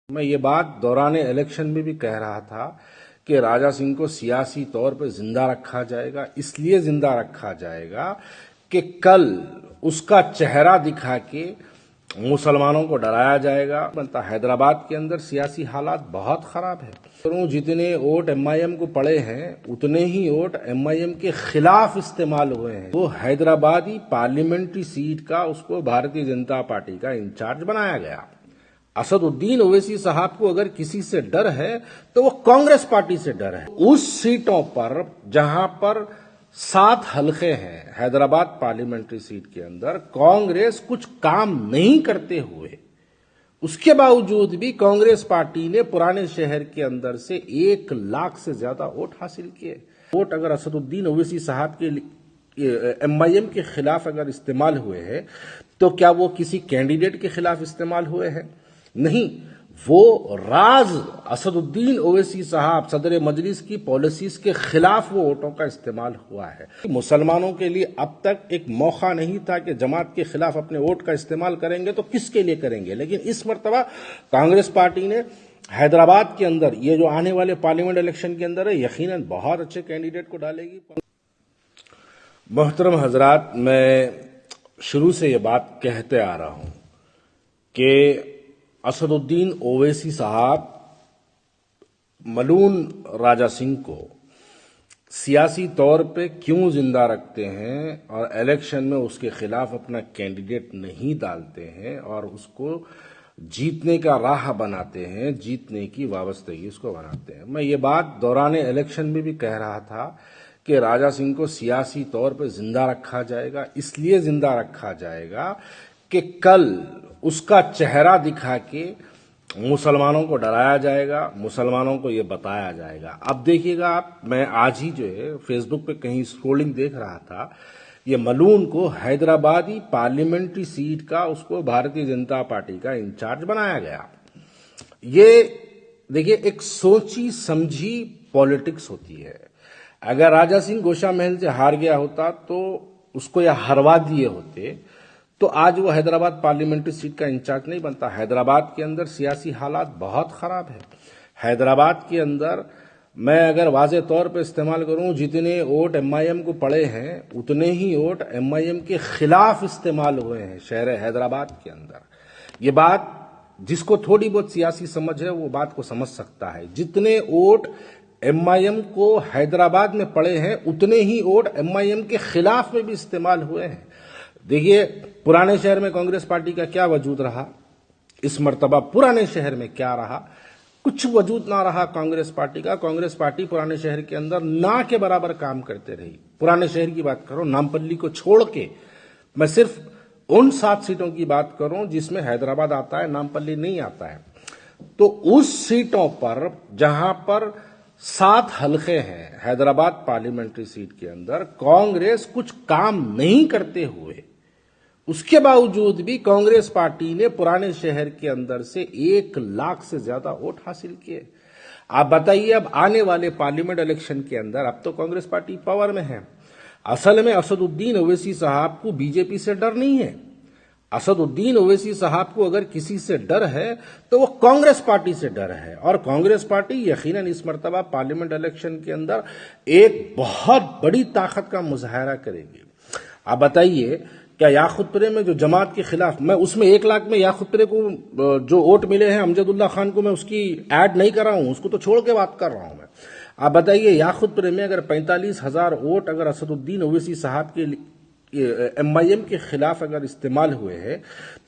मैं ये बात दौरान इलेक्शन में भी कह रहा था कि राजा सिंह को सियासी तौर पर जिंदा रखा जाएगा। इसलिए जिंदा रखा जाएगा कि कल उसका चेहरा दिखा के मुसलमानों को डराया जाएगा। बनता हैदराबाद के अंदर सियासी हालात बहुत खराब है। जितने वोट एमआईएम को पड़े हैं उतने ही वोट एमआईएम के खिलाफ इस्तेमाल हुए हैं। वो हैदराबादी पार्लियामेंट्री सीट का उसको भारतीय जनता पार्टी का इंचार्ज बनाया गया। असदुद्दीन ओवैसी साहब को अगर किसी से डर है तो वो कांग्रेस पार्टी से डर है। उस सीटों पर जहां पर 7 हलके हैं हैदराबाद पार्लियामेंट्री सीट के अंदर, कांग्रेस कुछ काम नहीं करते हुए उसके बावजूद भी कांग्रेस पार्टी ने पुराने शहर के अंदर से 1 लाख से ज्यादा वोट हासिल किए। वोट अगर असदुद्दीन ओवैसी साहब के एमआईएम के खिलाफ अगर इस्तेमाल हुए हैं तो क्या वो किसी कैंडिडेट के खिलाफ इस्तेमाल हुए हैं? नहीं, वो राज असदुद्दीन ओवैसी साहब सदर मजलिस की पॉलिसीज के खिलाफ वो वोटों का इस्तेमाल हुआ है। मुसलमानों के लिए अब तक एक मौका नहीं था कि जमात के खिलाफ अपने वोट का इस्तेमाल करेंगे तो किसके लिए करेंगे, लेकिन इस मर्तबा कांग्रेस पार्टी ने हैदराबाद के अंदर ये जो आने वाले पार्लियामेंट इलेक्शन के अंदर है यकीनन बहुत अच्छे कैंडिडेट को डालेगी। मोहतरम हजरात, मैं शुरू से ये बात कहते आ रहा हूं कि असदुद्दीन ओवैसी साहब मलून राजा सिंह को सियासी तौर पे क्यों जिंदा रखते हैं और इलेक्शन में उसके खिलाफ अपना कैंडिडेट नहीं डालते हैं और उसको जीतने का राह बनाते हैं, जीतने की वाबस्तगी उसको बनाते हैं। मैं ये बात दौरान इलेक्शन में भी कह रहा था कि राजा सिंह को सियासी तौर पर जिंदा रखा जाएगा। इसलिए जिंदा रखा जाएगा कि कल उसका चेहरा दिखा के मुसलमानों को डराया जाएगा, मुसलमानों को ये बताया जाएगा। अब देखिएगा आप, मैं आज ही जो है फेसबुक पे कहीं स्क्रोलिंग देख रहा था, ये मलून को हैदराबादी पार्लियामेंट्री सीट का उसको भारतीय जनता पार्टी का इंचार्ज बनाया गया। ये देखिए एक सोची समझी पॉलिटिक्स होती है। अगर राजा सिंह गोशा महल से हार गया होता तो उसको या हरवा दिए होते तो आज वो हैदराबाद पार्लियामेंट्री सीट का इंचार्ज नहीं बनता। हैदराबाद के अंदर सियासी हालात बहुत खराब है। हैदराबाद के अंदर मैं अगर वाज़े तौर पर इस्तेमाल करूं, जितने वोट एमआईएम को पड़े हैं उतने ही वोट एमआईएम के खिलाफ इस्तेमाल हुए हैं शहर हैदराबाद के अंदर। ये बात जिसको थोड़ी बहुत सियासी समझ है वो बात को समझ सकता है। जितने वोट एमआईएम को हैदराबाद में पड़े हैं उतने ही वोट एमआईएम के खिलाफ में भी इस्तेमाल हुए हैं। देखिए, पुराने शहर में कांग्रेस पार्टी का क्या वजूद रहा, इस मर्तबा पुराने शहर में क्या रहा? कुछ वजूद ना रहा कांग्रेस पार्टी का। कांग्रेस पार्टी पुराने शहर के अंदर ना के बराबर काम करते रही। पुराने शहर की बात करो, नामपल्ली को छोड़ के मैं सिर्फ उन 7 सीटों की बात करूं जिसमें हैदराबाद आता है, नामपल्ली नहीं आता है, तो उस सीटों पर जहां पर 7 हलके हैं हैदराबाद पार्लियामेंट्री सीट के अंदर, कांग्रेस कुछ काम नहीं करते हुए उसके बावजूद भी कांग्रेस पार्टी ने पुराने शहर के अंदर से 1 लाख से ज्यादा वोट हासिल किए। आप बताइए, अब आने वाले पार्लियामेंट इलेक्शन के अंदर अब तो कांग्रेस पार्टी पावर में है। असल में असदुद्दीन ओवैसी साहब को बीजेपी से डर नहीं है। असदुद्दीन ओवैसी साहब को अगर किसी से डर है तो वो कांग्रेस पार्टी से डर है। और कांग्रेस पार्टी यकीनन इस मर्तबा पार्लियामेंट इलेक्शन के अंदर एक बहुत बड़ी ताकत का मुजाहरा करेगी। आप बताइए, क्या याकुतपुरे में जो जमात के खिलाफ, मैं उसमें 1 लाख में याकुतपुरे को जो वोट मिले हैं अमजदुल्ला खान को मैं उसकी ऐड नहीं कर रहा हूं, उसको तो छोड़ के बात कर रहा हूं मैं। आप बताइए, याकुतपुरे में अगर 45,000 वोट अगर असदुद्दीन ओवैसी साहब के एमआईएम के खिलाफ अगर इस्तेमाल हुए हैं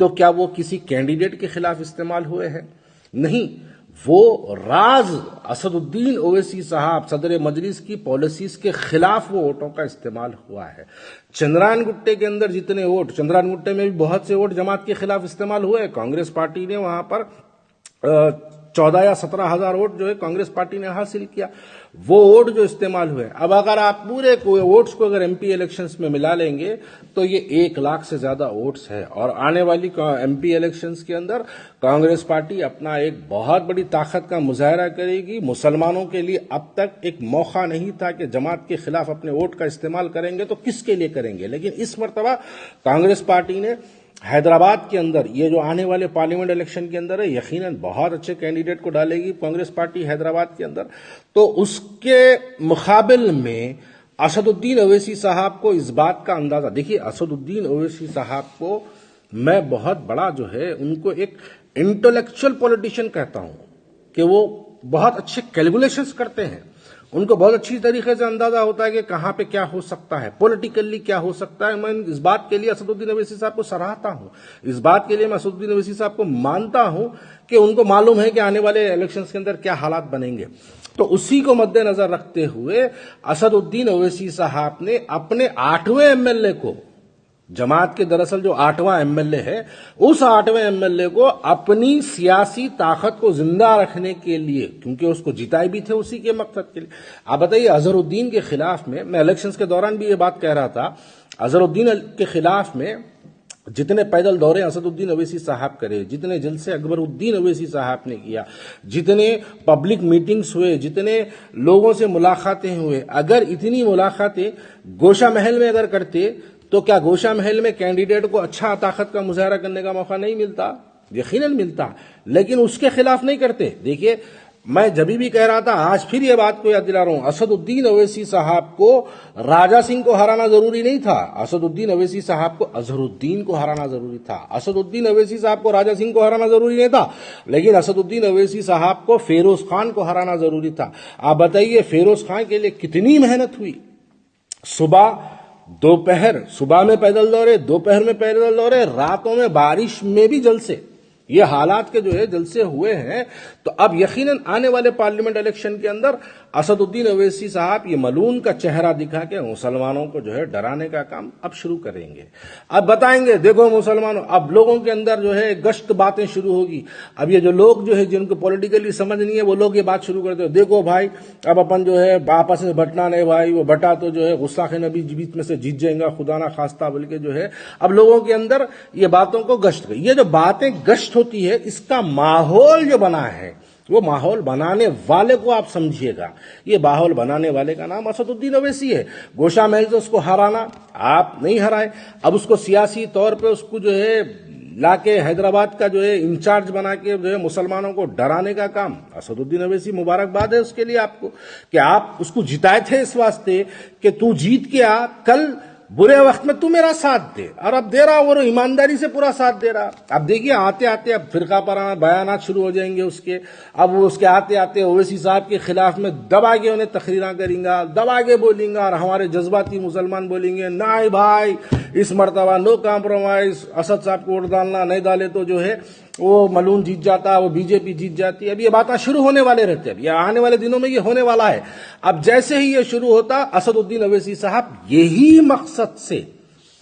तो क्या वो किसी कैंडिडेट के खिलाफ इस्तेमाल हुए हैं? नहीं, वो राज असदुद्दीन ओवैसी साहब सदर मजलिस की पॉलिसीज के खिलाफ वो वोटों का इस्तेमाल हुआ है। चंद्रायन गुट्टे के अंदर जितने वोट, चंद्रायन गुट्टे में भी बहुत से वोट जमात के खिलाफ इस्तेमाल हुए। कांग्रेस पार्टी ने वहां पर 14 या 17,000 वोट जो है कांग्रेस पार्टी ने हासिल किया। वो वोट जो इस्तेमाल हुए, अब अगर आप पूरे वोट्स को अगर एमपी इलेक्शंस में मिला लेंगे तो ये 1 लाख से ज्यादा वोट्स है। और आने वाली एमपी इलेक्शंस के अंदर कांग्रेस पार्टी अपना एक बहुत बड़ी ताकत का मुजाहरा करेगी। मुसलमानों के लिए अब तक एक मौका नहीं था कि जमात के खिलाफ अपने वोट का इस्तेमाल करेंगे तो किसके लिए करेंगे, लेकिन इस मर्तबा कांग्रेस पार्टी ने हैदराबाद के अंदर ये जो आने वाले पार्लियामेंट इलेक्शन के अंदर है, यकीनन बहुत अच्छे कैंडिडेट को डालेगी कांग्रेस पार्टी हैदराबाद के अंदर। तो उसके मुकाबले में असदुद्दीन ओवैसी साहब को इस बात का अंदाजा, देखिए असदुद्दीन ओवैसी साहब को मैं बहुत बड़ा जो है उनको एक इंटेलेक्चुअल पॉलिटिशियन कहता हूं कि वो बहुत अच्छे कैलकुलेशंस करते हैं, उनको बहुत अच्छी तरीके से अंदाजा होता है कि कहां पे क्या हो सकता है, पॉलिटिकली क्या हो सकता है। मैं इस बात के लिए असदुद्दीन ओवैसी साहब को सराहता हूं, इस बात के लिए मैं असदुद्दीन ओवैसी साहब को मानता हूं कि उनको मालूम है कि आने वाले इलेक्शंस के अंदर क्या हालात बनेंगे। तो उसी को मद्देनजर रखते हुए असदुद्दीन ओवैसी साहब ने अपने 8वें एमएलए को, जमात के दरअसल जो 8वां एमएलए है, उस 8वें एमएलए को अपनी सियासी ताकत को जिंदा रखने के लिए, क्योंकि उसको जिताए भी थे उसी के मकसद के लिए। आप बताइए, अजहरुद्दीन के खिलाफ में, मैं इलेक्शंस के दौरान भी ये बात कह रहा था, अजहरुद्दीन के खिलाफ में जितने पैदल दौरे असदुद्दीन ओवैसी साहब करे, जितने जलसे अकबरुद्दीन ओवैसी साहब ने किया, जितने पब्लिक मीटिंग्स हुए, जितने लोगों से मुलाकातें हुए, अगर इतनी मुलाकातें गोशा महल में अगर करते तो क्या गोशा महल में कैंडिडेट को अच्छा ताकत का मुजाहरा करने का मौका नहीं मिलता? यकीनन मिलता, लेकिन उसके खिलाफ नहीं करते। देखिए, मैं जब भी कह रहा था, आज फिर ये बात को याद दिला रहा हूं, असदुद्दीन ओवैसी साहब को राजा सिंह को हराना जरूरी नहीं था, असदुद्दीन ओवैसी साहब को अजहरुद्दीन को हराना जरूरी था। असदुद्दीन ओवैसी साहब को राजा सिंह को हराना जरूरी नहीं था, लेकिन असदुद्दीन ओवैसी साहब को फिरोज खान को हराना जरूरी था। आप बताइए, फिरोज खान के लिए कितनी मेहनत हुई, सुबह दोपहर, सुबह में पैदल दौरे, दोपहर में पैदल दौरे, रातों में बारिश में भी जलसे, ये हालात के जो है जलसे हुए हैं। तो अब यकीनन आने वाले पार्लियामेंट इलेक्शन के अंदर असदुद्दीन ओवैसी साहब ये मलून का चेहरा दिखा के मुसलमानों को जो है डराने का काम अब शुरू करेंगे। अब बताएंगे, देखो मुसलमानों, अब लोगों के अंदर जो है गश्त बातें शुरू होगी। अब ये जो लोग जो है जिनको पॉलिटिकली समझ नहीं है, वो लोग ये बात शुरू करते हो, देखो भाई अब अपन जो है आपस में बटना नहीं भाई, वो बटा तो जो है गुस्ताखे नबी बीच में से जीत जाएगा, खुदा ना खास्ता, बल्कि जो है अब लोगों के अंदर ये बातों को गश्त, ये जो बातें गश्त होती है, इसका माहौल जो बना है, वो माहौल बनाने वाले को आप समझिएगा। ये माहौल बनाने वाले का नाम असदुद्दीन ओवैसी है। गोशा महल से उसको हराना आप नहीं हराए, अब उसको सियासी तौर पे उसको जो है लाके हैदराबाद का जो है इंचार्ज बना के जो है मुसलमानों को डराने का काम असदुद्दीन ओवैसी, मुबारकबाद है उसके लिए आपको कि आप उसको जिताए थे इस वास्ते कि तू जीत के आ, कल बुरे वक्त में तू मेरा साथ दे, और अब दे रहा, वो ईमानदारी से पूरा साथ दे रहा। अब देखिए, आते आते अब फिरका पराना बयानात शुरू हो जाएंगे उसके, अब वो उसके आते आते ओवैसी साहब के खिलाफ में दबा के उन्हें तकरीरा करेंगे, दबा के बोलेंगे, और हमारे जज्बाती मुसलमान बोलेंगे नहीं भाई इस मरतबा नो कॉम्प्रोमाइज, असद साहब को वोट डालना, नहीं डाले तो जो है वो मलून जीत जाता, वो बीजेपी जीत जाती है। अब ये बातें शुरू होने वाले रहते हैं, ये आने वाले दिनों में ये होने वाला है। अब जैसे ही ये शुरू होता, असदुद्दीन ओवैसी साहब यही मकसद से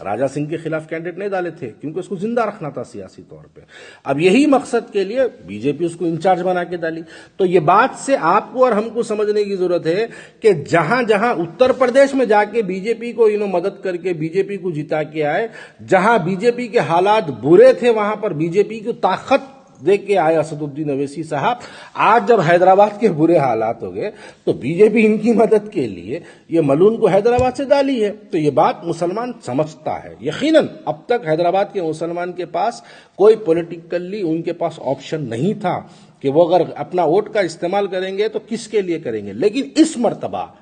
राजा सिंह के खिलाफ कैंडिडेट नहीं डाले थे, क्योंकि उसको जिंदा रखना था सियासी तौर पे। अब यही मकसद के लिए बीजेपी उसको इंचार्ज बना के डाली। तो ये बात से आपको और हमको समझने की जरूरत है कि जहां जहां उत्तर प्रदेश में जाके बीजेपी को मदद करके बीजेपी को जिता के आए, जहां बीजेपी के हालात बुरे थे, वहां पर बीजेपी की ताकत देख के आए असदुद्दीन ओवैसी साहब। आज जब हैदराबाद के बुरे हालात हो गए, तो बीजेपी इनकी मदद के लिए ये मलून को हैदराबाद से डाली है। तो ये बात मुसलमान समझता है। यकीनन अब तक हैदराबाद के मुसलमान के पास कोई पॉलिटिकली उनके पास ऑप्शन नहीं था कि वो अगर अपना वोट का इस्तेमाल करेंगे तो किसके लिए करेंगे, लेकिन इस मर्तबा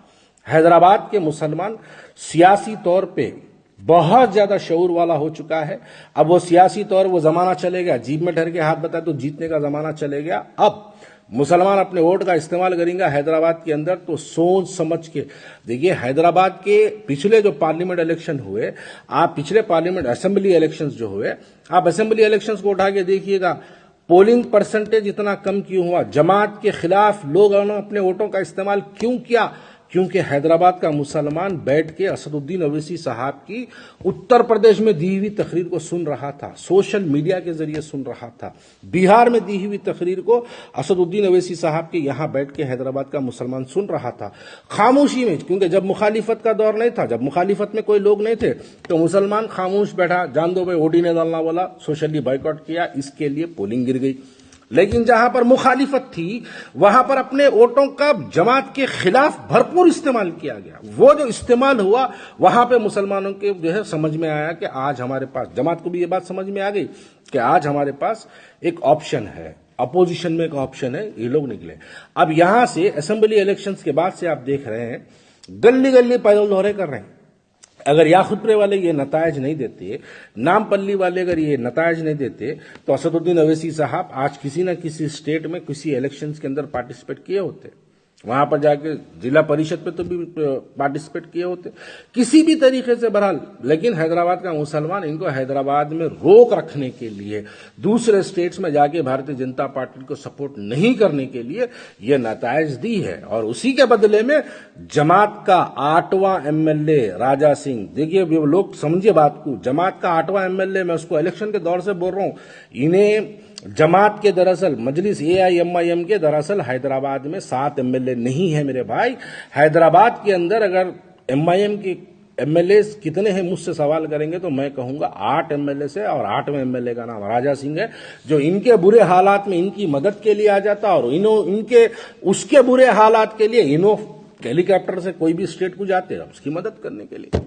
हैदराबाद के मुसलमान सियासी तौर पे बहुत ज्यादा शऊर वाला हो चुका है। अब वो सियासी तौर, वो जमाना चले गया, जीप में ठहर के हाथ बताए तो जीतने का जमाना चले गया। अब मुसलमान अपने वोट का इस्तेमाल करेंगे हैदराबाद के अंदर, तो सोच समझ के देखिए। हैदराबाद के पिछले जो पार्लियामेंट इलेक्शन हुए, आप पिछले पार्लियामेंट असेंबली इलेक्शंस जो हुए, आप असेंबली इलेक्शंस को उठा के देखिएगा, पोलिंग परसेंटेज इतना कम क्यों हुआ? जमात के खिलाफ लोगों ने अपने वोटों का इस्तेमाल क्यों किया? क्योंकि हैदराबाद का मुसलमान बैठ के असदुद्दीन ओवैसी साहब की उत्तर प्रदेश में दी हुई तकरीर को सुन रहा था, सोशल मीडिया के जरिए सुन रहा था। बिहार में दी हुई तकरीर को असदुद्दीन ओवैसी साहब के यहां बैठ के हैदराबाद का मुसलमान सुन रहा था, खामोशी में। क्योंकि जब मुखालिफत का दौर नहीं था, जब मुखालिफत में कोई लोग नहीं थे, तो मुसलमान खामोश बैठा, जान दो भाई वोट ही नहीं डालना वाला, सोशली बाइकआउट किया, इसके लिए पोलिंग गिर गई। लेकिन जहां पर मुखालिफत थी वहां पर अपने वोटों का जमात के खिलाफ भरपूर इस्तेमाल किया गया। वो जो इस्तेमाल हुआ वहां पे मुसलमानों के जो है समझ में आया कि आज हमारे पास, जमात को भी ये बात समझ में आ गई कि आज हमारे पास एक ऑप्शन है, अपोजिशन में एक ऑप्शन है, ये लोग निकले। अब यहां से असेंबली इलेक्शंस के बाद से आप देख रहे हैं गली गली पैदल दौरे कर रहे हैं। अगर याखुतरे वाले ये नतायज नहीं देते, नामपल्ली वाले अगर ये नतायज नहीं देते, तो असदुद्दीन अवैसी साहब आज किसी न किसी स्टेट में किसी इलेक्शंस के अंदर पार्टिसिपेट किए होते, वहां पर जाके जिला परिषद पे तो भी पार्टिसिपेट किए होते, किसी भी तरीके से बहरहाल। लेकिन हैदराबाद का मुसलमान इनको हैदराबाद में रोक रखने के लिए, दूसरे स्टेट्स में जाके भारतीय जनता पार्टी को सपोर्ट नहीं करने के लिए ये नतायज दी है। और उसी के बदले में जमात का 8वां एमएलए राजा सिंह, देखिए लोग समझिए बात को, जमात का 8वां एमएलए, मैं उसको इलेक्शन के दौर से बोल रहा हूं, इन्हें जमात के दरअसल मजलिस AIMIM के दरअसल हैदराबाद में 7 एमएलए नहीं है मेरे भाई। हैदराबाद के अंदर अगर MIM के एमएलए कितने हैं मुझसे सवाल करेंगे तो मैं कहूंगा 8 एमएलए से, और 8वें एमएलए का नाम राजा सिंह है, जो इनके बुरे हालात में इनकी मदद के लिए आ जाता, और इनके उसके बुरे हालात के लिए हेलीकॉप्टर से कोई भी स्टेट को जाते हैं उसकी मदद करने के लिए।